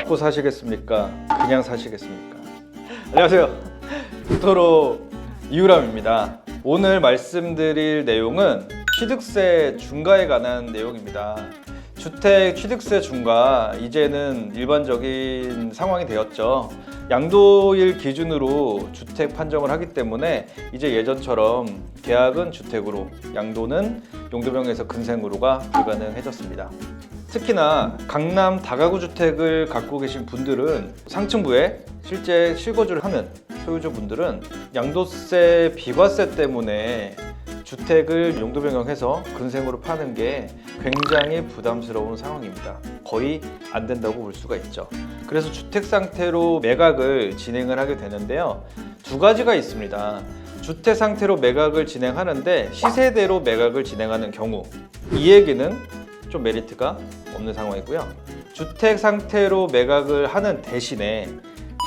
받고 사시겠습니까? 그냥 사시겠습니까? 안녕하세요. 토토로 이유람입니다. 오늘 말씀드릴 내용은 취득세 중과에 관한 내용입니다. 주택 취득세 중과 이제는 일반적인 상황이 되었죠. 양도일 기준으로 주택 판정을 하기 때문에 이제 예전처럼 계약은 주택으로, 양도는 용도명에서 근생으로가 불가능해졌습니다. 특히나 강남 다가구 주택을 갖고 계신 분들은 상층부에 실제 실거주를 하는 소유주분들은 양도세, 비과세 때문에 주택을 용도 변경해서 근생으로 파는 게 굉장히 부담스러운 상황입니다. 거의 안 된다고 볼 수가 있죠. 그래서 주택 상태로 매각을 진행을 하게 되는데요. 두 가지가 있습니다. 주택 상태로 매각을 진행하는데 시세대로 매각을 진행하는 경우, 이 얘기는 좀 메리트가 없는 상황이고요. 주택 상태로 매각을 하는 대신에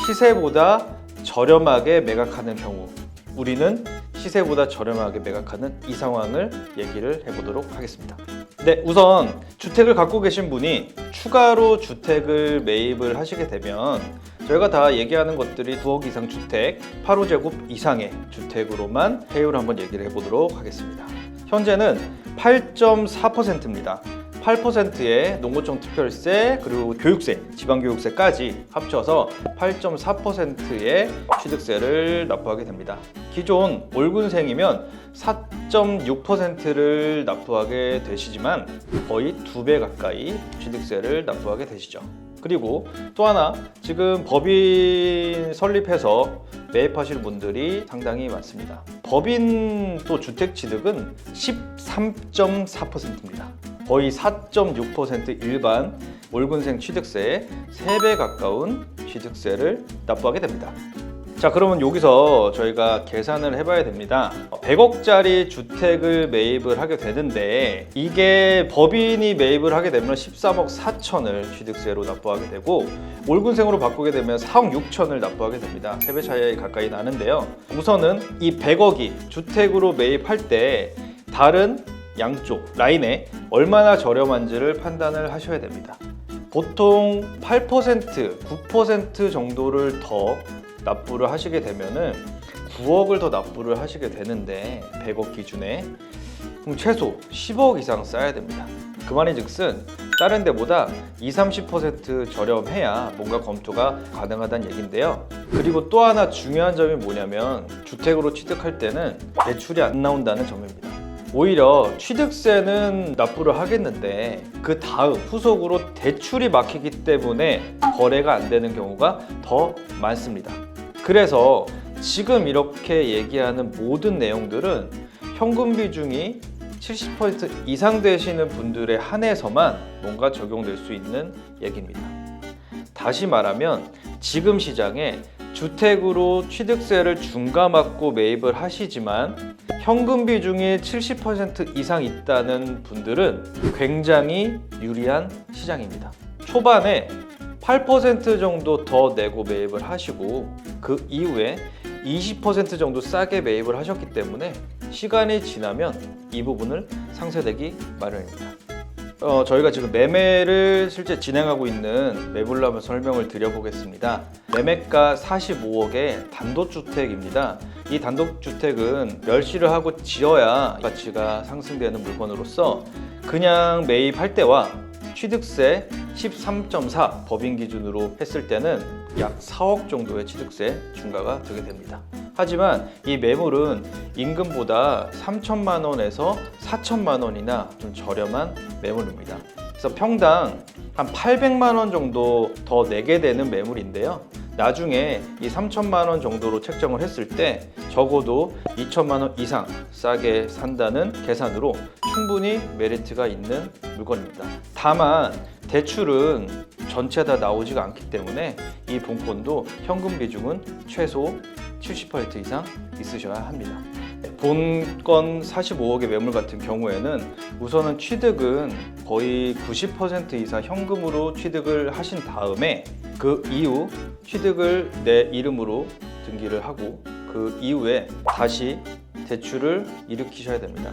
시세보다 저렴하게 매각하는 경우, 우리는 시세보다 저렴하게 매각하는 이 상황을 얘기를 해보도록 하겠습니다. 네, 우선 주택을 갖고 계신 분이 추가로 주택을 매입을 하시게 되면 저희가 다 얘기하는 것들이 9억 이상 주택, 8호제곱 이상의 주택으로만 세율을 한번 얘기를 해보도록 하겠습니다. 현재는 8.4%입니다. 8%의 농고청 특별세 그리고 교육세, 지방교육세까지 합쳐서 8.4%의 취득세를 납부하게 됩니다. 기존 월군생이면 4.6%를 납부하게 되시지만 거의 2배 가까이 취득세를 납부하게 되시죠. 그리고 또 하나, 지금 법인 설립해서 매입하시는 분들이 상당히 많습니다. 법인 또 주택 취득은 13.4%입니다. 거의 4.6% 일반 월군생 취득세의 3배 가까운 취득세를 납부하게 됩니다. 자, 그러면 여기서 저희가 계산을 해봐야 됩니다. 100억짜리 주택을 매입을 하게 되는데 이게 법인이 매입을 하게 되면 13억 4천을 취득세로 납부하게 되고 월군생으로 바꾸게 되면 4억 6천을 납부하게 됩니다. 3배 차이 가까이 나는데요. 우선은 이 100억이 주택으로 매입할 때 다른 양쪽 라인에 얼마나 저렴한지를 판단을 하셔야 됩니다. 보통 8%, 9% 정도를 더 납부를 하시게 되면은 9억을 더 납부를 하시게 되는데 100억 기준에 그럼 최소 10억 이상 쌓아야 됩니다. 그 말인즉슨 다른 데보다 20-30% 저렴해야 뭔가 검토가 가능하다는 얘기인데요. 그리고 또 하나 중요한 점이 뭐냐면 주택으로 취득할 때는 대출이 안 나온다는 점입니다. 오히려 취득세는 납부를 하겠는데 그 다음 후속으로 대출이 막히기 때문에 거래가 안 되는 경우가 더 많습니다. 그래서 지금 이렇게 얘기하는 모든 내용들은 현금 비중이 70% 이상 되시는 분들에 한해서만 뭔가 적용될 수 있는 얘기입니다. 다시 말하면 지금 시장에 주택으로 취득세를 중과받고 매입을 하시지만 현금 비중이 70% 이상 있다는 분들은 굉장히 유리한 시장입니다. 초반에 8% 정도 더 내고 매입을 하시고 그 이후에 20% 정도 싸게 매입을 하셨기 때문에 시간이 지나면 이 부분을 상쇄되기 마련입니다. 저희가 지금 매매를 실제 진행하고 있는 매물로 한번 설명을 드려보겠습니다. 매매가 45억의 단독주택입니다. 이 단독주택은 멸실을 하고 지어야 가치가 상승되는 물건으로서 그냥 매입할 때와 취득세 13.4 법인 기준으로 했을 때는 약 4억 정도의 취득세 중과가 되게 됩니다. 하지만 이 매물은 임금보다 3천만 원에서 4천만 원이나 좀 저렴한 매물입니다. 그래서 평당 한 800만 원 정도 더 내게 되는 매물인데요. 나중에 이 3천만 원 정도로 책정을 했을 때 적어도 2천만 원 이상 싸게 산다는 계산으로 충분히 메리트가 있는 물건입니다. 다만 대출은 전체 다 나오지가 않기 때문에 이 본건도 현금 비중은 최소 70% 이상 있으셔야 합니다. 본건 45억의 매물 같은 경우에는 우선은 취득은 거의 90% 이상 현금으로 취득을 하신 다음에 그 이후 취득을 내 이름으로 등기를 하고 그 이후에 다시 대출을 일으키셔야 됩니다.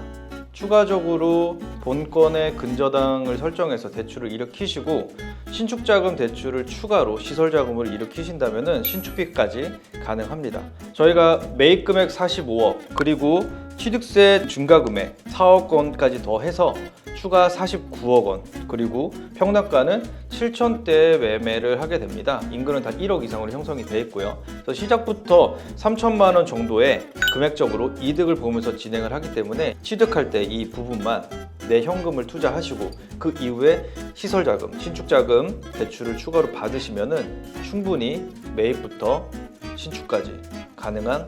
추가적으로 본건의 근저당을 설정해서 대출을 일으키시고 신축자금 대출을 추가로 시설자금을 일으키신다면 신축비까지 가능합니다. 저희가 매입 금액 45억 그리고 취득세 중과금액 4억 원까지 더해서 추가 49억 원 그리고 평당가는 7천대에 매매를 하게 됩니다. 인근은 다 1억 이상으로 형성이 되어 있고요. 그래서 시작부터 3천만 원 정도의 금액적으로 이득을 보면서 진행을 하기 때문에 취득할 때 이 부분만 내 현금을 투자하시고 그 이후에 시설자금, 신축자금 대출을 추가로 받으시면은 충분히 매입부터 신축까지 가능한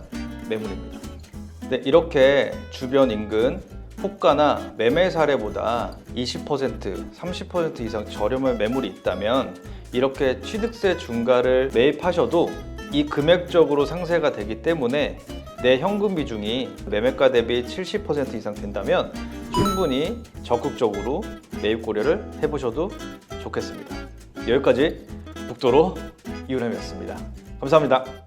매물입니다. 네, 이렇게 주변 인근 호가나 매매 사례보다 20%, 30% 이상 저렴한 매물이 있다면 이렇게 취득세 중과를 매입하셔도 이 금액적으로 상쇄가 되기 때문에 내 현금 비중이 매매가 대비 70% 이상 된다면 충분히 적극적으로 매입 고려를 해보셔도 좋겠습니다. 여기까지 북도로 이은혜였습니다. 감사합니다.